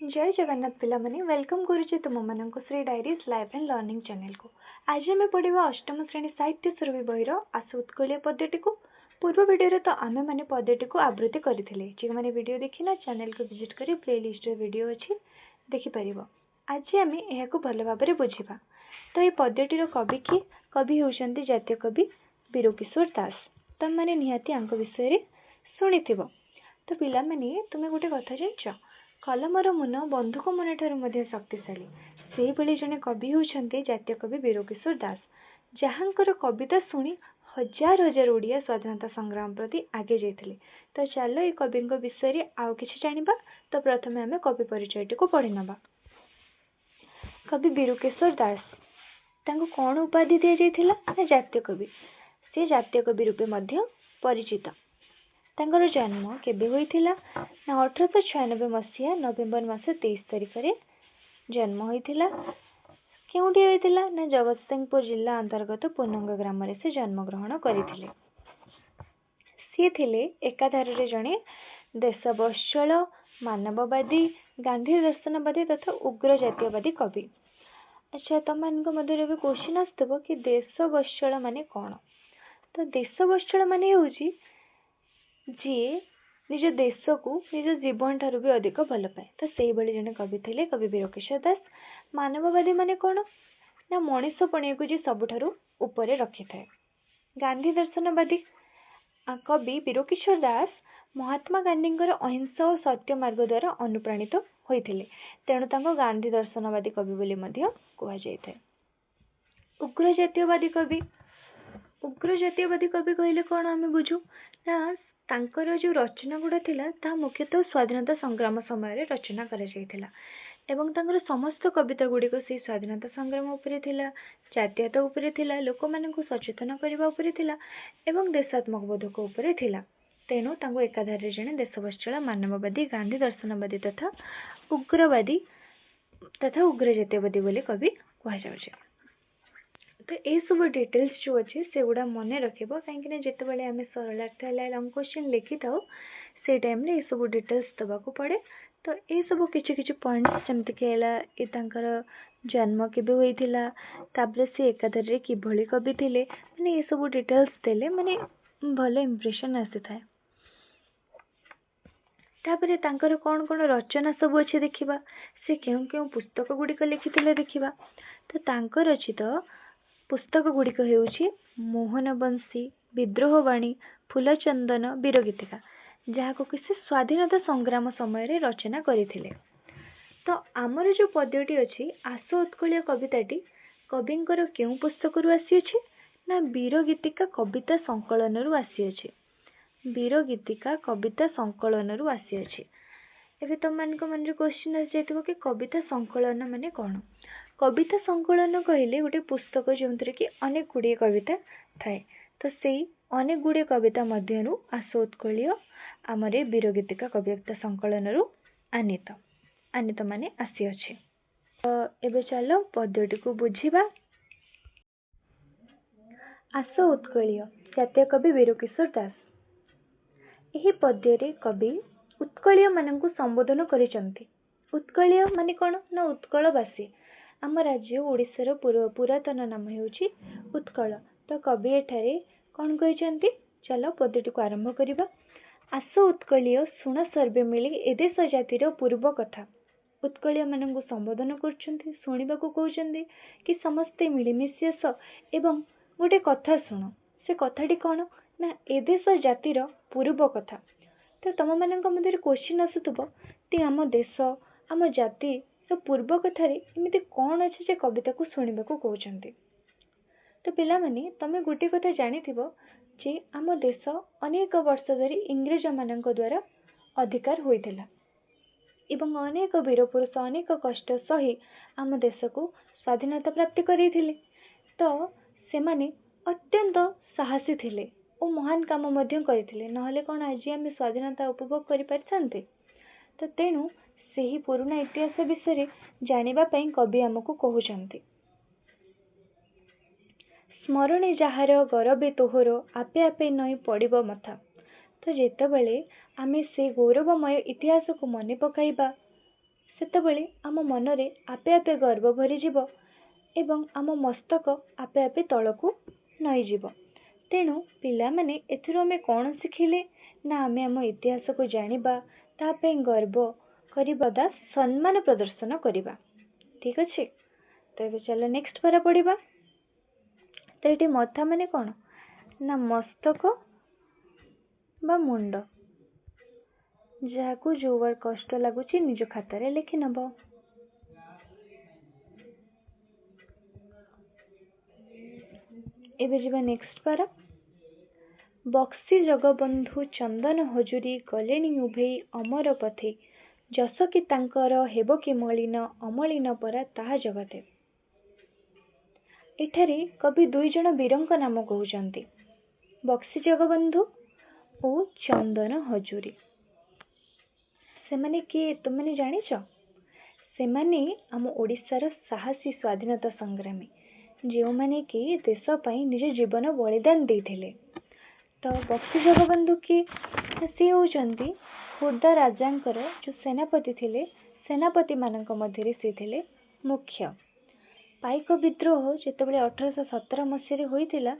जय जगन्नाथ पिला माने वेलकम करुचे तुम मानक Shri diaries life and learning channel को। आज आम पढ़ा अष्टम श्रेणी साहित्य सुरभि बहिर आस उत्कल पद्यटी को। पूर्व वीडियो तो आमे माने पद्यटी को आवृत्ति करथिले। जो माने वीडियो देखिना चैनल को विजिट करी प्लेलिस्ट रे वीडियो अछि देखि परिबो। आज आमे एहा को भल भाबरे बुझिबा। तो ये पद्यटीर कवि किए? कवि होउछन्ती जातीय कवि वीरकिशोर दास। तम माने निहाती आंक विषय रे सुनिथिबो। तो पिला माने तुमे गोटे कथा जानछ, कलमर मुन बंधुक मन ठारू मध्य शक्तिशाली। सेही भली जने कवि होउछन्ती जातीय कवि वीरकिशोर दास, जहांकर कविता सुनी हजार हजार ओडिया स्वाधीनता संग्राम प्रति आगे जाइथिले। तो चलो ये कवि विषय रे आउ किछि जानिबा। तो प्रथमे आमे कवि परिचयटी को पढ़ि नबा। कवि वीरकिशोर दास तांको कोन उपाधि दिया जाइथिला ना जातीय कवि। से जातीय कवि रूपे मध्य परिचित। तांकर जन्म केबे होइथिला ना 1896 मसीहा नवेम्बर मास 23 तारिख रे जन्म होइथिला। केउंठी होइथिला ना जगतसिंहपुर जिला अंतर्गत पुनंग ग्राम रे से जन्म ग्रहण करिथिले। से थिले एकाधार रे जणे देशवत्सल, मानववादी, गांधी दर्शनवादी तथा उग्र जातीयवादी कवि। अच्छा, तमनक मध्य भी क्वेश्चन आसतबो कि देशवत्सल माने कोन? तो देशवत्सल माने होउची जी निज देश को निज जीवन ठारू भी अधिक भल पाए। तो से भली जने कवि थिले कवि वीरकिशोर दास। मानववादी माने कोन ना मनीष पणिया को जी सबुठारू ऊपर रखि थाए। गांधी दर्शनवादी कवि वीरकिशोर दास महात्मा गांधी अहिंसा और सत्य मार्ग द्वारा अनुप्राणित होइथिले। तेणु तांको गांधी दर्शनवादी कवि बोली मध्य कुहा जायथाय। उग्र जातीयवादी कवि, उग्र जातीयवादी कवि कहले कोन आमे बुझू ना तांकर जो रचना गुड़ा थिला ता मुख्यतः स्वाधीनता संग्राम समय रे रचना करा जायथिला एवं तांकर समस्त कविता गुडी को से स्वाधीनता संग्राम उपरे थिला, जातीयता उपरे थिला, लोक मानकु सचेतन करबा उपरे थिला एवं देशात्मक बोधक उपरे थिला। तेणु तांको एकाधार रे जने देशवत्सल, मानववादी, गांधी दर्शनवादी तथा उग्रवादी तथा उग्र जातीयवादी बोली कवि कुहा जाउछे। तो ये सब डिटेल्स जो अच्छे से गुड़ा मन रखिबो कहीं जिते बड़े आम सरलार्थ लंग क्वेश्चन लिखि था से टाइम रे ये सब डिटेल्स दबाको पड़े। तो ये सब किछि किछि पॉइंट्स जमति केला ए तांकर जन्म केबे होइथिला, ताबरे से एकाधर रे किभली कवि थिले, माने ये सब डिटेल्स देले माने भले इंप्रेशन आसी थाए। तापरे तांकर कोन कोन रचना सब अच्छे देखिबा, से केउ केउ पुस्तक गुडी लिखिथिले देखिबा। तो तांकर अछि तो पुस्तक गुड़िक हेउछि मोहनबंशी, विद्रोहवाणी, फूलचंदन, वीरगीतिका, जहाँ को किसी स्वाधीनता संग्राम समय रे रचना करिथिले। तो आमर जो पद्यटी अछि आस उत्कलीय कविताटी कविंकर केउ पुस्तक रु आसी अछि ना वीरगीतिका कविता संकलन रु आसी अछि। वीरगीतिका कविता संकलन रु आसी अछि। एबे तुम मानक मन रे क्वेश्चन आसी जायतिबो कि कविता संकलन माने कोन? कविता संकलन कहले गोटे पुस्तक जो कि अनेक गुड़िए कविता थाए। तो से अनेक गुड़िए कविता मध्यरु आस उत्कलीय आमरे वीरगीतिका कविता संकलन रु आनीत आनीत माने आसी अछि। तो एबे चलो पद्यटी को बुझिबा। आस उत्कलीय जातीय कवि वीरकिशोर दास। एही पद्य रे कवि उत्कलीय माननकु संबोधन करिसंती। उत्कलीय माने कोन ना उत्कलवासी। आम राज्य ओडिशार पुरातन नाम हेउछि उत्कल। तो कवि एठारे कौन कहते? चलो पद्यटी को आरंभ करिबा। आस उत्कलीय शुण सर्वे मिली ए देश जातिर पूर्व कथा। उत्कलीय माननकु संबोधन करछन्ती, शुणिबा को कहउछन्ती कि समस्ते मिलिमिशि आस एवं गोटे कथा शुण। से कथाटी कौन ना ए देश जातिर पूर्व कथा। तो तुम मानक मध्य क्वेश्चन आसुथबो कि आम देश आम जाति तो पूर्व कथारे एमिति कौन अच्छे जे कविता को शुणिबा को कहउछन्ती। तो पिला माने तमे गोटे कथा जानिथिबो जे आम देश अनेक वर्ष धरि इंग्रज मानक द्वारा अधिकार होइथिला एवं अनेक वीर पुरुष अनेक कष्ट सही आम देश को स्वाधीनता प्राप्ति करिथिले। तो सेमाने अत्यंत साहसी थिले और महान काम मध्य करिथिले, नहले कोन आज आम स्वाधीनता उपभोग करि पारथांते। तो तेणु सेही पुराना इतिहास विषय जानिबा पई कवि हमको कहउछन्ती। स्मरणे जहार गौरवे तोहर आपे आपे नई पड़िबो मथा। तो जेतेबेले आमे से गौरवमय इतिहास को मने पकाइबा ସେତେବେଳେ ଆମ ମନରେ ଆପେ ଆପେ ଗର୍ବ ଭରିଯିବ ଏବଂ ଆମ ମସ୍ତକ ଆପେ ଆପେ ତଳକୁ ନଇଁଯିବ। ତେଣୁ ପିଲାମାନେ ଏଥିରୁ ଆମେ କ'ଣ ଶିଖିଲେ ନା ଆମେ ଆମ ଇତିହାସକୁ ଜାଣିବା, ତା ପାଇଁ ଗର୍ବ କରିବା, ତା ସମ୍ମାନ ପ୍ରଦର୍ଶନ କରିବା। ଠିକ୍ ଅଛି, ତ ଏବେ ଚାଲ ନେକ୍ସଟ ପାରା ପଢିବା। ତ ଏଠି ମଥା ମାନେ କ'ଣ ନା ମସ୍ତକ ବା ମୁଣ୍ଡ, ଯାହାକୁ ଯୋଉ ୱାର୍ଡ କଷ୍ଟ ଲାଗୁଛି ନିଜ ଖାତାରେ ଲେଖି ନେବ। ଏବେ ଯିବା ନେକ୍ସଟ ପାରା। ବକ୍ସି ଜଗବନ୍ଧୁ ଚନ୍ଦନ ହଜୁରୀ ଗଲେଣି ଉଭେଇ ଅମର ପଥେ, ଯଶ କି ତାଙ୍କର ହେବ କି ମଳିନ, ଅମଳିନ ପରା ତାହା ଜଗତେ। ଏଠାରେ କବି ଦୁଇ ଜଣ ବୀରଙ୍କ ନାମ କହୁଛନ୍ତି, ବକ୍ସି ଜଗବନ୍ଧୁ ଓ ଚନ୍ଦନ ହଜୁରୀ। ସେମାନେ କିଏ ତୁମେ ଜାଣିଛ? ସେମାନେ ଆମ ଓଡ଼ିଶାର ସାହସୀ ସ୍ୱାଧୀନତା ସଂଗ୍ରାମୀ, ଯେଉଁମାନେ କି ଦେଶ ପାଇଁ ନିଜ ଜୀବନ ବଳିଦାନ ଦେଇଥିଲେ। ତ ବକ୍ସି ଜଗବନ୍ଧୁ କିଏ? ସେ ହେଉଛନ୍ତି ଖୋର୍ଦ୍ଧା ରାଜାଙ୍କର ଯେଉଁ ସେନାପତି ଥିଲେ, ସେନାପତି ମାନଙ୍କ ମଧ୍ୟରେ ସେ ଥିଲେ ମୁଖ୍ୟ। ପାଇକ ବିଦ୍ରୋହ ଯେତେବେଳେ 1817 ମସିହାରେ ହୋଇଥିଲା,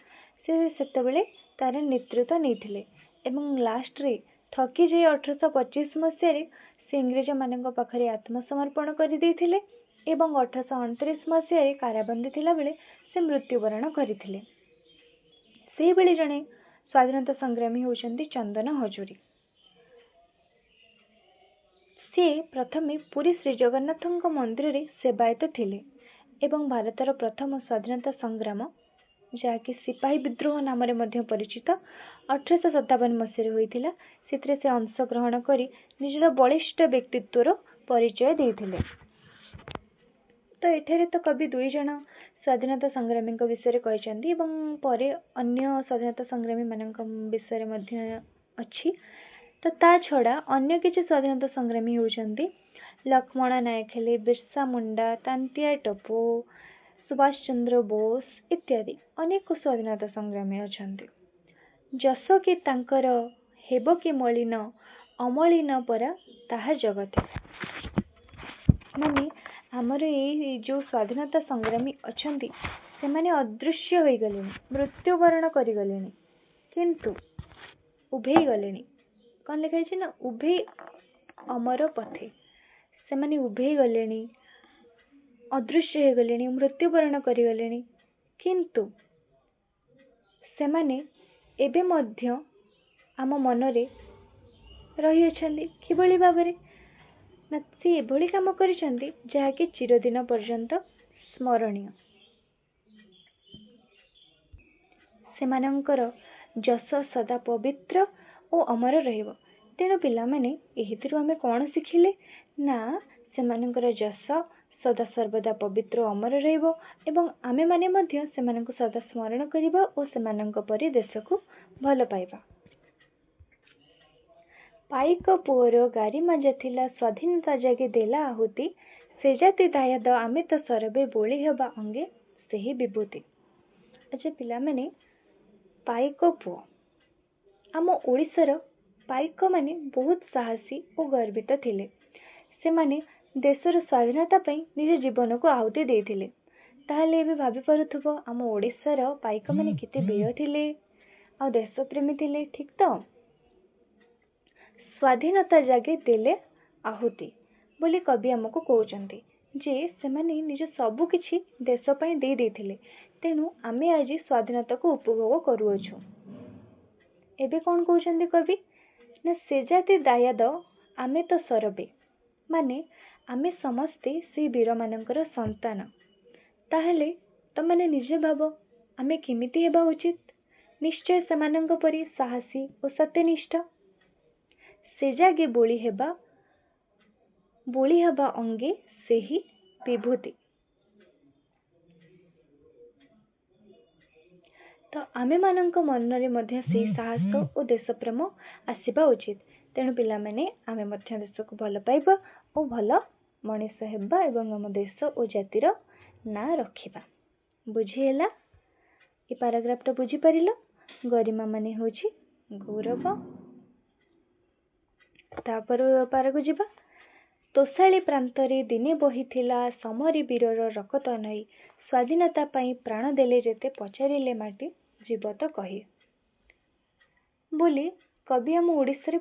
ସେ ସେତେବେଳେ ତାର ନେତୃତ୍ୱ ନେଇଥିଲେ ଏବଂ ଲାଷ୍ଟରେ ଥକି ଯାଇ 1825 ମସିହାରେ ସେ ଇଂରେଜମାନଙ୍କ ପାଖରେ ଆତ୍ମସମର୍ପଣ କରିଦେଇଥିଲେ ଏବଂ 1829 ମସିହାରେ କାରାବନ୍ଦୀ ଥିଲାବେଳେ ସେ ମୃତ୍ୟୁବରଣ କରିଥିଲେ। ସେହିଭଳି ଜଣେ ସ୍ୱାଧୀନତା ସଂଗ୍ରାମୀ ହେଉଛନ୍ତି ଚନ୍ଦନ ହଜୁରୀ। ସେ ପ୍ରଥମେ ପୁରୀ ଶ୍ରୀ ଜଗନ୍ନାଥଙ୍କ ମନ୍ଦିରରେ ସେବାୟତ ଥିଲେ ଏବଂ ଭାରତର ପ୍ରଥମ ସ୍ୱାଧୀନତା ସଂଗ୍ରାମ, ଯାହାକି ସିପାହୀ ବିଦ୍ରୋହ ନାମରେ ମଧ୍ୟ ପରିଚିତ, 1857 ମସିହାରେ ହୋଇଥିଲା। ସେଥିରେ ସେ ଅଂଶଗ୍ରହଣ କରି ନିଜର ବଳିଷ୍ଠ ବ୍ୟକ୍ତିତ୍ୱର ପରିଚୟ ଦେଇଥିଲେ। ତ ଏଠାରେ ତ କବି ଦୁଇ ଜଣ ସ୍ୱାଧୀନତା ସଂଗ୍ରାମୀଙ୍କ ବିଷୟରେ କହିଛନ୍ତି ଏବଂ ପରେ ଅନ୍ୟ ସ୍ୱାଧୀନତା ସଂଗ୍ରାମୀ ମାନଙ୍କ ବିଷୟରେ ମଧ୍ୟ ଅଛି। ତ ତା ଛଡ଼ା ଅନ୍ୟ କିଛି ସ୍ୱାଧୀନତା ସଂଗ୍ରାମୀ ହେଉଛନ୍ତି ଲକ୍ଷ୍ମଣ ନାୟକ ହେଲେ, ବିର୍ସା ମୁଣ୍ଡା, ତାନ୍ତିଆ ଟୋପେ, ସୁଭାଷ ଚନ୍ଦ୍ର ବୋଷ ଇତ୍ୟାଦି ଅନେକ ସ୍ୱାଧୀନତା ସଂଗ୍ରାମୀ ଅଛନ୍ତି। ଯଶ କି ତାଙ୍କର ହେବ କି ମଳିନ, ଅମଳିନ ପରା ତାହା ଜଗତେ। ମାନେ ଆମର ଏଇ ଯେଉଁ ସ୍ୱାଧୀନତା ସଂଗ୍ରାମୀ ଅଛନ୍ତି, ସେମାନେ ଅଦୃଶ୍ୟ ହୋଇଗଲେଣି, ମୃତ୍ୟୁବରଣ କରିଗଲେଣି, କିନ୍ତୁ ଉଭେଇ ଗଲେଣି। କ'ଣ ଲେଖା ହେଇଛି ନା ଉଭେଇ ଅମର ପଥେ। ସେମାନେ ଉଭେଇ ଗଲେଣି, ଅଦୃଶ୍ୟ ହୋଇଗଲେଣି, ମୃତ୍ୟୁବରଣ କରିଗଲେଣି, କିନ୍ତୁ ସେମାନେ ଏବେ ମଧ୍ୟ ଆମ ମନରେ ରହିଅଛନ୍ତି। କିଭଳି ଭାବରେ ନା ସେ ଏଭଳି କାମ କରିଛନ୍ତି ଯାହାକି ଚିରଦିନ ପର୍ଯ୍ୟନ୍ତ ସ୍ମରଣୀୟ। ସେମାନଙ୍କର ଯଶ ସଦା ପବିତ୍ର ଓ ଅମର ରହିବ। ତେଣୁ ପିଲାମାନେ ଏଥିରୁ ଆମେ କ'ଣ ଶିଖିଲେ ନା ସେମାନଙ୍କର ଯଶ ସଦା ସର୍ବଦା ପବିତ୍ର ଓ ଅମର ରହିବ ଏବଂ ଆମେମାନେ ମଧ୍ୟ ସେମାନଙ୍କୁ ସଦା ସ୍ମରଣ କରିବା ଓ ସେମାନଙ୍କ ପରି ଦେଶକୁ ଭଲ ପାଇବା। ପାଇକ ପୁଅର ଗାରିମାଜା ଥିଲା, ସ୍ୱାଧୀନତା ଜାଗି ଦେଲା ଆହୁତି, ସେ ଜାତି ଦାୟାଦ ଆମେ ତ ସରବେ, ବୋଳି ହେବା ଅଙ୍ଗେ ସେହି ବିଭୂତି। ଆଚ୍ଛା ପିଲାମାନେ, ପାଇକ ପୁଅ, ଆମ ଓଡ଼ିଶାର ପାଇକମାନେ ବହୁତ ସାହସୀ ଓ ଗର୍ବିତ ଥିଲେ। ସେମାନେ ଦେଶର ସ୍ୱାଧୀନତା ପାଇଁ ନିଜ ଜୀବନକୁ ଆହୁତି ଦେଇଥିଲେ। ତାହେଲେ ଏବେ ଭାବିପାରୁଥିବ ଆମ ଓଡ଼ିଶାର ପାଇକମାନେ କେତେ ବୀର ଥିଲେ ଆଉ ଦେଶପ୍ରେମୀ ଥିଲେ, ଠିକ୍ ତ? ସ୍ୱାଧୀନତା ଜାଗି ଦେଲେ ଆହୁତି ବୋଲି କବି ଆମକୁ କହୁଛନ୍ତି ଯେ ସେମାନେ ନିଜ ସବୁ କିଛି ଦେଶ ପାଇଁ ଦେଇ ଦେଇଥିଲେ। ତେଣୁ ଆମେ ଆଜି ସ୍ୱାଧୀନତାକୁ ଉପଭୋଗ କରୁଅଛୁ। ଏବେ କ'ଣ କହୁଛନ୍ତି କବି ନା ସେ ଜାତି ଦାୟାଦ ଆମେ ତ ସରବେ, ମାନେ ଆମେ ସମସ୍ତେ ସେଇ ବୀରମାନଙ୍କର ସନ୍ତାନ। ତାହେଲେ ତମାନେ ନିଜେ ଭାବ ଆମେ କେମିତି ହେବା ଉଚିତ? ନିଶ୍ଚୟ ସେମାନଙ୍କ ପରି ସାହସୀ ଓ ସତ୍ୟନିଷ୍ଠ। ସେ ଜାଗେ ବୋଳି ହେବା ଅଙ୍ଗେ ସେହି ବିଭୂତି। ତ ଆମେମାନଙ୍କ ମନରେ ମଧ୍ୟ ସେଇ ସାହସ ଓ ଦେଶପ୍ରେମ ଆସିବା ଉଚିତ। ତେଣୁ ପିଲାମାନେ ଆମେ ମଧ୍ୟ ଦେଶକୁ ଭଲ ପାଇବା ଓ ଭଲ ମଣିଷ ହେବା ଏବଂ ଆମ ଦେଶ ଓ ଜାତିର ନାଁ ରଖିବା। ବୁଝିହେଲା? ଏ ପାରାଗ୍ରାଫଟା ବୁଝିପାରିଲ? ଗରିମା ମାନେ ହେଉଛି ଗୌରବ। ତାପର ପାରାକୁ ଯିବା। ତୋଷାଳୀ ପ୍ରାନ୍ତରେ ଦିନେ ବହିଥିଲା ସମରୀ ବୀରର ରକତ ନଈ, ସ୍ୱାଧୀନତା ପାଇଁ ପ୍ରାଣ ଦେଲେ ଯେତେ ପଚାରିଲେ ମାଟି ଯିବ ତ କହି ବୋଲି କବି ଆମ ଓଡ଼ିଶାରେ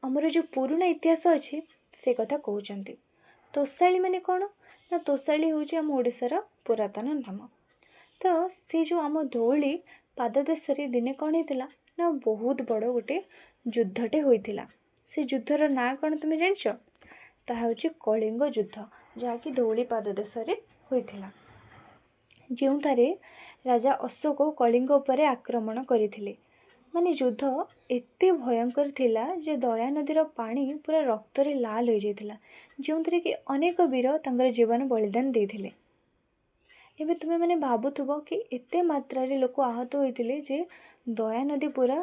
ଆମର ଯେଉଁ ପୁରୁଣା ଇତିହାସ ଅଛି ସେ କଥା କହୁଛନ୍ତି। ତୋଷାଳୀ ମାନେ କ'ଣ ନା ତୋଷାଳୀ ହେଉଛି ଆମ ଓଡ଼ିଶାର ପୁରାତନ ନାମ। ତ ସେ ଯେଉଁ ଆମ ଧଉଳି ପାଦଦେଶରେ ଦିନେ କ'ଣ ହେଇଥିଲା ନା ବହୁତ ବଡ଼ ଗୋଟେ ଯୁଦ୍ଧଟେ ହୋଇଥିଲା। ସେ ଯୁଦ୍ଧର ନାଁ କ'ଣ ତୁମେ ଜାଣିଛ? ତାହା ହେଉଛି କଳିଙ୍ଗ ଯୁଦ୍ଧ, ଯାହାକି ଧଉଳି ପାଦଦେଶରେ ହୋଇଥିଲା, ଯେଉଁଠାରେ ରାଜା ଅଶୋକ କଳିଙ୍ଗ ଉପରେ ଆକ୍ରମଣ କରିଥିଲେ। ମାନେ ଯୁଦ୍ଧ ଏତେ ଭୟଙ୍କର ଥିଲା ଯେ ଦୟା ନଦୀର ପାଣି ପୁରା ରକ୍ତରେ ଲାଲ ହୋଇଯାଇଥିଲା, ଯେଉଁଥିରେ କି ଅନେକ ବୀର ତାଙ୍କର ଜୀବନ ବଳିଦାନ ଦେଇଥିଲେ। ଏବେ ତୁମେ ମାନେ ଭାବୁଥିବ କି ଏତେ ମାତ୍ରାରେ ଲୋକ ଆହତ ହୋଇଥିଲେ ଯେ ଦୟା ନଦୀ ପୁରା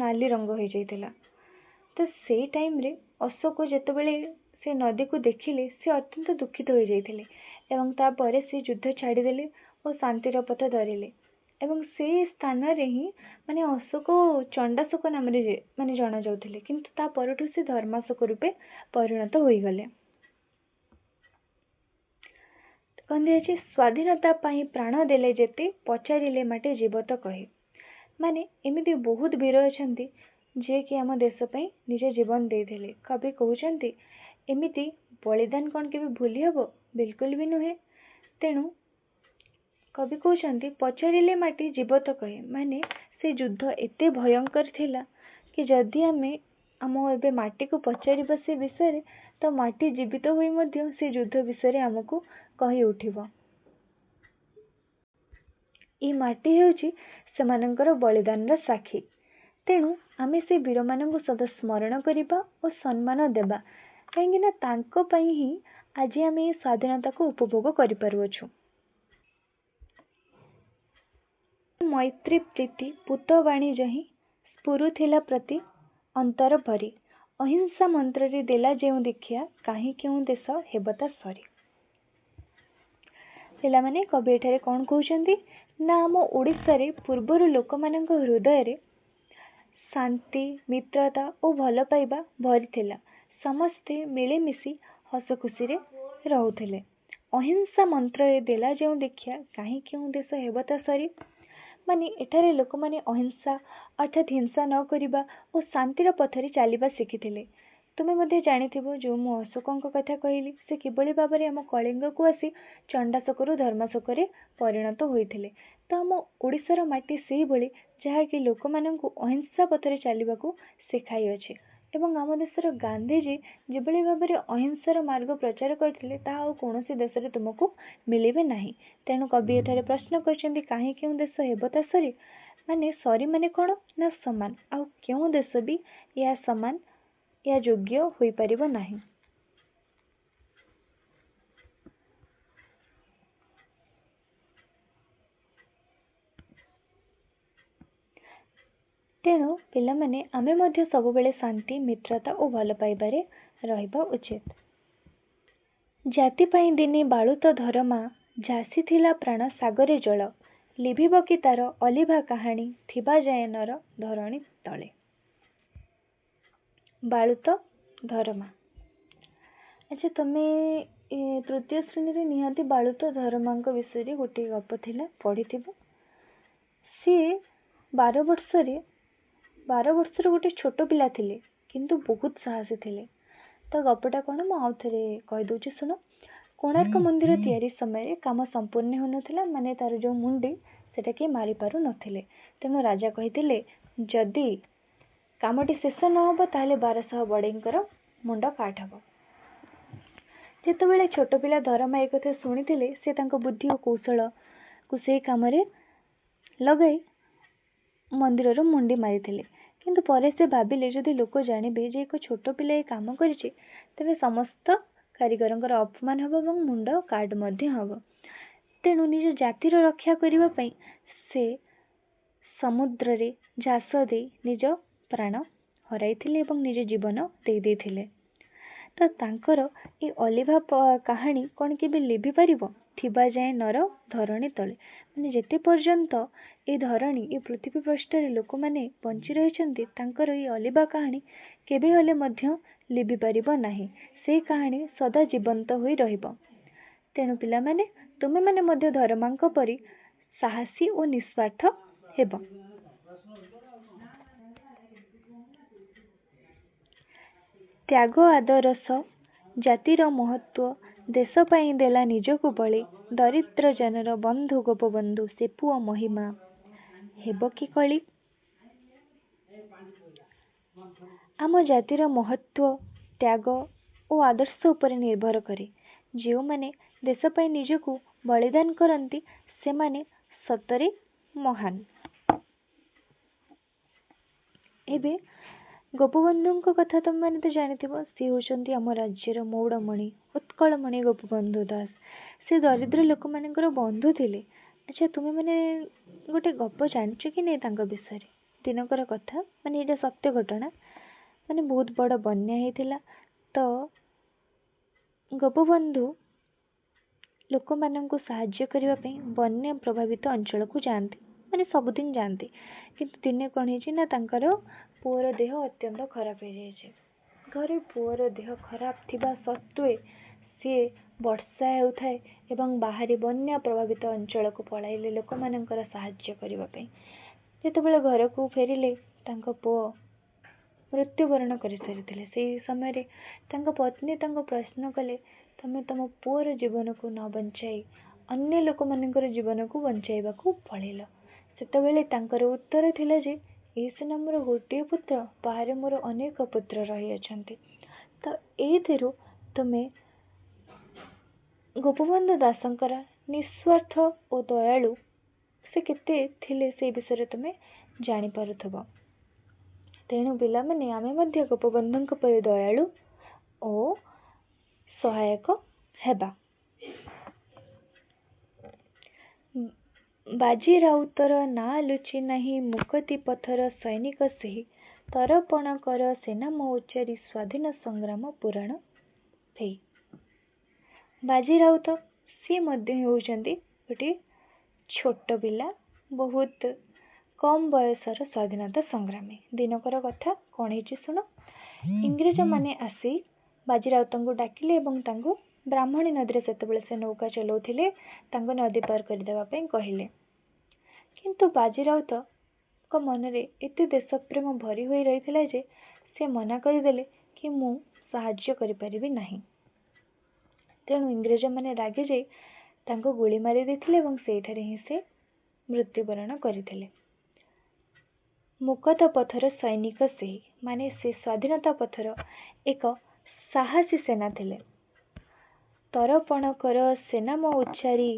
ନାଲି ରଙ୍ଗ ହୋଇଯାଇଥିଲା। ତ ସେଇ ଟାଇମ୍ରେ ଅଶୋକ ଯେତେବେଳେ ସେ ନଦୀକୁ ଦେଖିଲେ ସେ ଅତ୍ୟନ୍ତ ଦୁଃଖିତ ହୋଇଯାଇଥିଲେ ଏବଂ ତାପରେ ସେ ଯୁଦ୍ଧ ଛାଡ଼ିଦେଲେ ଓ ଶାନ୍ତିର ପଥ ଧରିଲେ। ଏବଂ ସେଇ ସ୍ଥାନରେ ହିଁ ମାନେ ଅଶୋକ ଚଣ୍ଡାଶୋକ ନାମରେ ମାନେ ଜଣାଯାଉଥିଲେ, କିନ୍ତୁ ତା ପରଠୁ ସେ ଧର୍ମାଶୋକ ରୂପେ ପରିଣତ ହୋଇଗଲେ। କହନ୍ତି ସ୍ୱାଧୀନତା ପାଇଁ ପ୍ରାଣ ଦେଲେ ଯେତେ ପଚାରିଲେ ମାଟି ଯିବ ତ କହି। ମାନେ ଏମିତି ବହୁତ ବୀର ଅଛନ୍ତି ଯିଏକି ଆମ ଦେଶ ପାଇଁ ନିଜ ଜୀବନ ଦେଇଥିଲେ। କବି କହୁଛନ୍ତି ଏମିତି ବଳିଦାନ କ'ଣ କେବେ ଭୁଲି ହେବ? ବିଲକୁଲ ବି ନୁହେଁ। ତେଣୁ କବି କହୁଛନ୍ତି ପଚାରିଲେ ମାଟି ଯିବ ତ କହି। ମାନେ ସେ ଯୁଦ୍ଧ ଏତେ ଭୟଙ୍କର ଥିଲା କି ଯଦି ଆମେ ଆମ ଏବେ ମାଟିକୁ ପଚାରିବା ସେ ବିଷୟରେ, ତ ମାଟି ଜୀବିତ ହୋଇ ମଧ୍ୟ ସେ ଯୁଦ୍ଧ ବିଷୟରେ ଆମକୁ କହି ଉଠିବ। ଏ ମାଟି ହେଉଛି ସେମାନଙ୍କର ବଳିଦାନର ସାକ୍ଷୀ। ତେଣୁ ଆମେ ସେ ବୀରମାନଙ୍କୁ ସଦା ସ୍ମରଣ କରିବା ଓ ସମ୍ମାନ ଦେବା, କାହିଁକି ନା ତାଙ୍କ ପାଇଁ ହିଁ ଆଜି ଆମେ ଏ ସ୍ୱାଧୀନତାକୁ ଉପଭୋଗ କରିପାରୁଅଛୁ। ମୈତ୍ରୀ ପ୍ରୀତି ପୂତ ବାଣୀ ଯହିଁ ସ୍ଫୁରୁଥିଲା ପ୍ରତି ଅନ୍ତର ଭରି, ଅହିଂସା ମନ୍ତ୍ରରେ ଦେଲା ଯେଉଁ ଦୀକ୍ଷା, କାହିଁ କେଉଁ ଦେଶ ହେବ ତା ସରି। ପିଲାମାନେ କବି ଏଠାରେ କ'ଣ କହୁଛନ୍ତି ନା ଆମ ଓଡ଼ିଶାରେ ପୂର୍ବରୁ ଲୋକମାନଙ୍କ ହୃଦୟରେ ଶାନ୍ତି, ମିତ୍ରତା ଓ ଭଲ ପାଇବା ଭରିଥିଲା। ସମସ୍ତେ ମିଳିମିଶି ହସ ଖୁସିରେ ରହୁଥିଲେ। ଅହିଂସା ମନ୍ତ୍ରରେ ଦେଲା ଯେଉଁ ଦୀକ୍ଷା, କାହିଁ କେଉଁ ଦେଶ ହେବ ତା ସରି। ମାନେ ଏଠାରେ ଲୋକମାନେ ଅହିଂସା ଅର୍ଥାତ୍ ହିଂସା ନ କରିବା ଓ ଶାନ୍ତିର ପଥରେ ଚାଲିବା ଶିଖିଥିଲେ। ତୁମେ ମଧ୍ୟ ଜାଣିଥିବ ଯେଉଁ ମୁଁ ଅଶୋକଙ୍କ କଥା କହିଲି, ସେ କିଭଳି ଭାବରେ ଆମ କଳିଙ୍ଗକୁ ଆସି ଚଣ୍ଡାଶୋକରୁ ଧର୍ମାଶୋକରେ ପରିଣତ ହୋଇଥିଲେ। ତ ଆମ ଓଡ଼ିଶାର ମାଟି ସେଇଭଳି ଯାହାକି ଲୋକମାନଙ୍କୁ ଅହିଂସା ପଥରେ ଚାଲିବାକୁ ଶିଖାଇଅଛି। ଏବଂ ଆମ ଦେଶର ଗାନ୍ଧୀଜୀ ଯେଭଳି ଭାବରେ ଅହିଂସାର ମାର୍ଗ ପ୍ରଚାର କରିଥିଲେ ତାହା ଆଉ କୌଣସି ଦେଶରେ ତୁମକୁ ମିଳିବେ ନାହିଁ। ତେଣୁ କବି ଏଠାରେ ପ୍ରଶ୍ନ କରିଛନ୍ତି କାହିଁ କେଉଁ ଦେଶ ହେବ ତା ସରି। ମାନେ ସରି ମାନେ କ'ଣ ନା ସମାନ, ଆଉ କେଉଁ ଦେଶ ବି ଏହା ସମାନ ଏହା ଯୋଗ୍ୟ ହୋଇପାରିବ ନାହିଁ। ତେଣୁ ପିଲାମାନେ ଆମେ ମଧ୍ୟ ସବୁବେଳେ ଶାନ୍ତି, ମିତ୍ରତା ଓ ଭଲ ପାଇବାରେ ରହିବା ଉଚିତ। ଜାତି ପାଇଁ ଦିନେ ବାଳୁତ ଧରମା, ଝାସିଥିଲା ପ୍ରାଣ ସାଗରେ ଜଳ, ଲିଭିବ କି ତାର ଅଲିଭା କାହାଣୀ, ଥିବା ଯାଏ ନର ଧରଣୀ ତଳେ। ବାଳୁତ ଧରମା। ଆଚ୍ଛା, ତମେ ତୃତୀୟ ଶ୍ରେଣୀରେ ନିହାତି ବାଳୁତ ଧରମାଙ୍କ ବିଷୟରେ ଗୋଟିଏ ଗପ ଥିଲା ପଢ଼ିଥିବ। ସିଏ 12 ବର୍ଷର ଗୋଟେ ଛୋଟ ପିଲା ଥିଲେ, କିନ୍ତୁ ବହୁତ ସାହସୀ ଥିଲେ। ତ ଗପଟା କ'ଣ ମୁଁ ଆଉ ଥରେ କହିଦେଉଛି ଶୁଣ। କୋଣାର୍କ ମନ୍ଦିର ତିଆରି ସମୟରେ କାମ ସମ୍ପୂର୍ଣ୍ଣ ହେଉନଥିଲା, ମାନେ ତାର ଯେଉଁ ମୁଣ୍ଡି ସେଟା କିଏ ମାରିପାରୁ ନଥିଲେ। ତେଣୁ ରାଜା କହିଥିଲେ ଯଦି କାମଟି ଶେଷ ନ ହେବ ତାହେଲେ 1200 ବଢ଼େଇଙ୍କର ମୁଣ୍ଡ କାଟ ହେବ। ଯେତେବେଳେ ଛୋଟ ପିଲା ଧରମା ଏ କଥା ଶୁଣିଥିଲେ, ସେ ତାଙ୍କ ବୁଦ୍ଧି ଓ କୌଶଳକୁ ସେହି କାମରେ ଲଗାଇ ମନ୍ଦିରର ମୁଣ୍ଡି ମାରିଥିଲେ। କିନ୍ତୁ ପରେ ସେ ଭାବିଲେ ଯଦି ଲୋକ ଜାଣିବେ ଯେ ଏକ ଛୋଟ ପିଲା ଏ କାମ କରିଛି, ତେବେ ସମସ୍ତ କାରିଗରଙ୍କର ଅପମାନ ହେବ ଏବଂ ମୁଣ୍ଡ କାଟ ମଧ୍ୟ ହେବ। ତେଣୁ ନିଜ ଜାତିର ରକ୍ଷା କରିବା ପାଇଁ ସେ ସମୁଦ୍ରରେ ଝାସ ଦେଇ ନିଜ ପ୍ରାଣ ହରାଇଥିଲେ ଏବଂ ନିଜ ଜୀବନ ଦେଇଥିଲେ। ତ ତାଙ୍କର ଏ ଅଲିଭା କାହାଣୀ କ'ଣ କେବେ ଲିଭିପାରିବ? ଥିବା ଯାଏ ନର ଧରଣୀ ତଳେ। ମାନେ ଯେତେ ପର୍ଯ୍ୟନ୍ତ ଏ ଧରଣୀ ଏ ପୃଥିବୀ ପୃଷ୍ଠରେ ଲୋକମାନେ ବଞ୍ଚି ରହିଛନ୍ତି, ତାଙ୍କର ଏ ଅଲିଭା କାହାଣୀ केबे हेले मध्य लिभि पारिबो नाही। से कहानी सदा जीवंत होई रहिबो। तेणु पिला माने तुमे माने मध्य धर्मांक परी साहसी और निस्वार्थ हेब। त्याग आदरस जातिर महत्व देश पाई देला निजकु बळी। दरिद्र जनर बंधु गोपबंधु से पुओ महिमा हेब कि कली। आम जातिर महत्व त्याग और आदर्श उपरे निर्भर करे। जो माने देश पाई निजकु बलिदान करती से माने सतरे महान। एबे गोपबंधु कथा तुम मैंने तो जानी सी होती आम राज्यर मौड़मणि उत्कलमणि गोपबंधु दास। से दरिद्र लोक मानकर बंधु थिले। अच्छा तुम्हें मैंने गोटे गप जानच कि नहीं तांका विषय दिनकर कथा माने ये सत्य घटना। माने बहुत बड़ बन्या होता तो गोपबंधु लोक मानू साहाय्य करने बन्या प्रभावित अंचल को जाती माने सबुदिन जाती। किंतु दिने कौन है तांकर पुअर देह अत्यंत खराब हो जाए। घरे पुअर देह खराब थिबा सत्वे सी वर्षा होता एवं बाहरी बन्या प्रभावित अंचल को पलाइले लोक मानकर साहाय्य करने। जितेबाला घर को फेरिले तांको पुओ मृत्युवरण कर सारी से समय पत्नी प्रश्न कले तमे तुम पुअर जीवन को न बंचाई अन्य लोक मानकर जीवन को बंचाइबा को पड़ेल। सेतबेले तांकर उत्तर थिला जे ए सिना मोर गोटे पुत्र बाहर मोर अनेक पुत्र रही अछंती। तो एथिरु तमे गोपबंधु दासंकर निस्वार्थ और दयालु से केते थिले से विषय तमे जानी पारुथबो। तेणु पिला माने आमे मध्य गोपबंधुक परि दयालु और सहायक हेबा। बाजी राउतर ना लुचि नहीं मुकति पथर सैनिक से तरपण कर सेना मौचारी स्वाधीन संग्राम पुराण भे। बाजी राउत सी मध्य होउचंती गोटे छोट पिला बहुत कम बयसर स्वाधीनता संग्रामी। दिनकर कथा कौन है शुण। इंग्रेज माने आसी बाजी राउत को डाकिले एवं तांको ब्राह्मणी नदी से से नौका चलाउथिले तांको नदी पार करदेवाई कहले। किंतु बाजी राउत को मनरे एते देशप्रेम भरी होई रही जे से मना करदेले कि मु साहाय्य करि परिबि नाही। तेणु इंग्रेज माने रागी जाई तांको गोली मारी देथिले एवं सेठारे ही से मृत्युवरण करथिले। मुकत पथर सैनिक से माने से स्वाधीनता पथर एक साहसी सेना थिले। तरपण कर सेना मो उच्चारी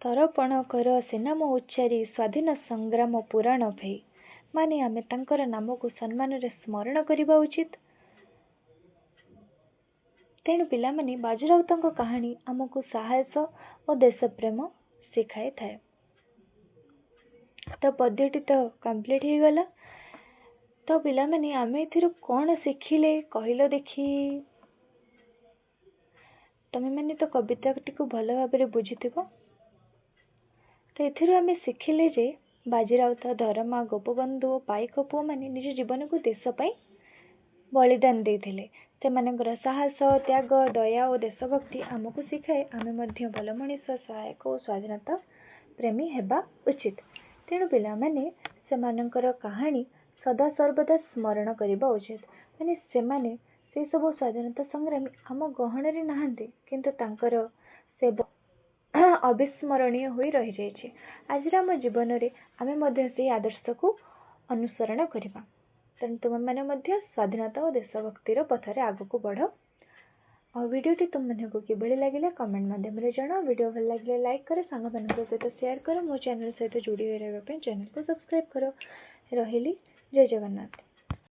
तरपण कर सेना मो उच्चारी स्वाधीन संग्राम पुराण भई। माने आमे तांकर नाम को सम्मान रे स्मरण करिबा उचित। तेणु पिला माने बाजी राउतଙ୍କ कहानी आमको साहस और देशप्रेम सिखाई थाए। तो पद्यटी तो कंप्लीट हो गला। तो पिला माने आमे एथिरो कौन शिखिले कहलो देखी। तमे माने तो कविताटी को भल भाबरे बुझिथिबो। तो एथिरो आमे शिखिले जे बाजी राउत धर्मा गोपबंधु पाइक पुओ माने निज जीवन को देश पाई बलिदान देथिले। सेमानकर साहस त्याग दया और देशभक्ति आमको शिखाए आमे मध्य भल मनीष सहायक और स्वाधीनता प्रेमी हेबा उचित। तेणु पिला माने सेमानकर कहानी सदा सर्वदा स्मरण करिबा उचित। माने सेमाने से सब स्वाधीनता संग्रामी आम गहन रे नाहंती किंतु तांकर से अविस्मरणीय होई रही जाइछे। आज आम जीवन रे आमे मध्य से आदर्श को अनुसरण करिबा। तेणु तुम मैंने मध्य स्वाधीनता और देशभक्तिर पथरे आगको बढ़। और वीडियोटी तुम मन को किभली लगिला कमेंट माध्यम रे जणाओ। वीडियो भल लगिले लाइक कर सांग मान सहित शेयर कर। मो चैनल सहित जोड़ी रहिबा पे चैनल को सब्सक्राइब कर। रहिली जय जगन्नाथ।